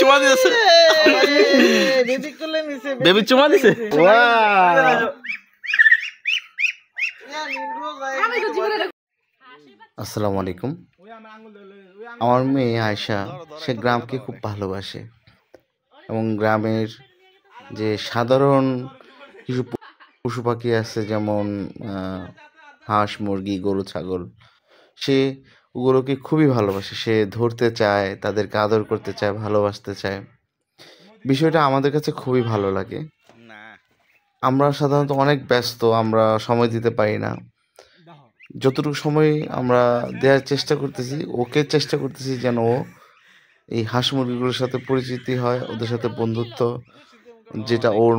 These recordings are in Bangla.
চুমা দিছে বেবি চুমা দিছে আসসালামু আলাইকুম। আমার মেয়ে আয়শা সে গ্রামকে খুব ভালোবাসে এবং গ্রামের যে সাধারণ কিছু পশু পাখি আছে যেমন হাঁস মুরগি গরু ছাগল, সে ওগুলোকে খুবই ভালোবাসে। সে ধরতে চায়, তাদেরকে আদর করতে চায়, ভালোবাসতে চায়। বিষয়টা আমাদের কাছে খুবই ভালো লাগে। আমরা সাধারণত অনেক ব্যস্ত, আমরা সময় দিতে পারি না। যতটুকু সময় আমরা দেওয়ার চেষ্টা করতেছি, ওকে চেষ্টা করতেছি যেন ও এই হাঁস মুরগিগুলোর সাথে পরিচিতি হয়, ওদের সাথে বন্ধুত্ব, যেটা ওর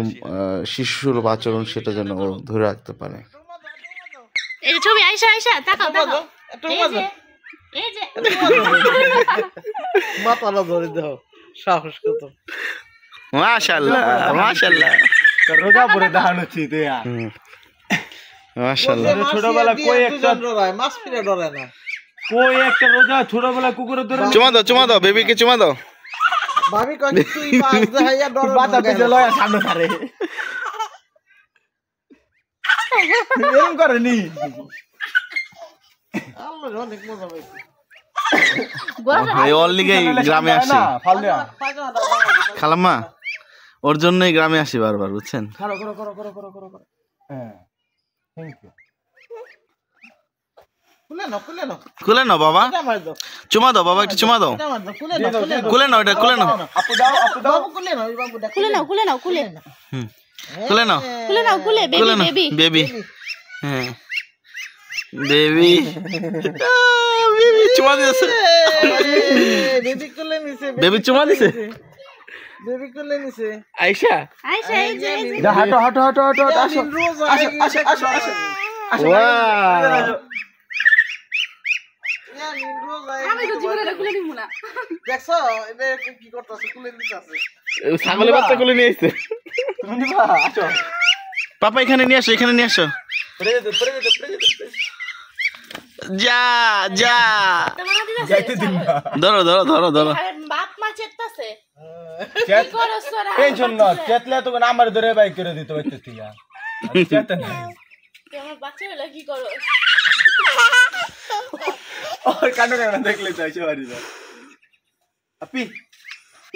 শিশুসুলভ আচরণ, সেটা যেন ও ধরে রাখতে পারে। এই ছবি আয়শা আয়শা তাকাও তাকাও এই যে মাথাটা ধরে দাও, সাহস কত! মাশাআল্লাহ মাশাআল্লাহ, রোজা পরে দেখানো ছিল মাশাআল্লাহ। ছোটবেলা কই একটা ডরায়, মাছ ফিরে ডরায় না। কই একটা রোজা ছোটবেলা কুকুরে ধরে চুমা দাও বেবিকে চুমা দাও। ভাবি কই তুই মাছ দেখাইয়া ডর মাথা পিছে লয়া সামনে ধরে এরকম করে নি। আল্লাহ অনেক মজা পাইছি। এই অনলিগেই গ্রামে আসি খালাম্মা, ওর জন্যই গ্রামে আসি বারবার, বুঝছেন? করো করো করো করো করো করো করো। হ্যাঁ থ্যাংক ইউ। খুলে নাও বাবা, চুমা দাও বাবা, একটু চুমা দাও। খুলে নাও এটা, খুলে নাও। আপু দাও আপু দাও, খুলে নাও এই বাবুটা, খুলে নাও খুলে নাও খুলে খুলে নাও খুলে নাও খুলে বেবি বেবি বেবি। হ্যাঁ বেবি বেবি চুমা দিছে, বেবি কোলে নিছে, বেবি চুমা দিছে। বেবি কোলে নিছে। আয়শা আয়শা এই যে হাঁটো হাঁটো হাঁটো হাঁটো, আসো আসো আসো আসো আসো। ওয়াও, আমি তো জীবনে খুলে দিব না। দেখছো এটা কি করতেছে, কুলে নিতে আছে। ছাগলের বাচ্চা কোলে নিয়ে আসছে। তুমি নিবা? আসো পাপা এখানে নিয়ে আসো, এখানে নিয়ে আসো। যা যা যাইতে দিন না। ধরো ধরো ধরো ধরো। বাপ মা চেতাছে চেত কি করছ তোরা? টেনশন না, চেতলে তো আমার ধরে বাইক করে দিতে হইতো তুই। চেত না, তুই আমার বাচ্চা হলো কি করছ? ওর কান্না কান্না দেখলে তো এসে বাড়ি যা। আপি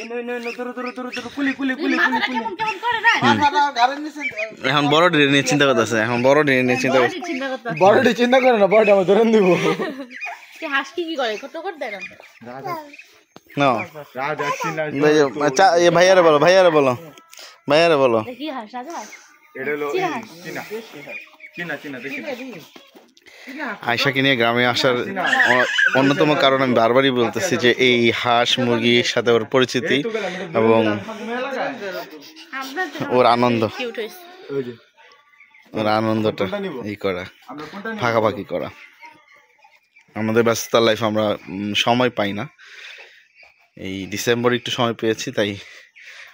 ইনো ইনো ইনো ধরো ধরো ধরো ধরো, কুলি কুলি কুলি কুলি কুলি। কেমন কেমন করে না? মাথাটা গাড়ির নিচে। এখন বড় ডিরে নিয়ে চিন্তা করতেছে, এখন বড় ডিরে নিয়ে চিন্তা করতেছে। চিন্তা করতে বড়টি চিন্তা করে না, বড়টা আমার ধরে দিব। কি হাঁস কি করে কত করে দেন? না রাজ আসছি না। আচ্ছা এই ভাইয়ারে বলো, ভাইয়ারে বলো, ভাইয়ারে বলো। দেখি হাঁস রাজা এটা হলো চিনা চিনা চিনা দেখি। আয়শাকে নিয়ে গ্রামে আসার অন্যতম কারণ আমি বারবারই বলতেছি যে এই হাঁস মুরগির সাথে ওর পরিচিতি এবং ওর আনন্দ, ওর আনন্দটা এই করা, ফাঁকাফাঁকি করা। আমাদের ব্যস্ততার লাইফ, আমরা সময় পাই না। এই ডিসেম্বর একটু সময় পেয়েছি, তাই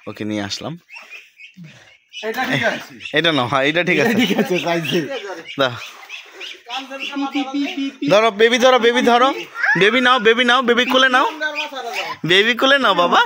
ওকে নিয়ে আসলাম। এটা না, হ্যাঁ এটা ঠিক আছে। ধরো বেবি, ধরো বেবি, ধরো বেবি, নাও বেবি, নাও বেবি, কোলে নাও বেবি, কোলে নাও বাবা।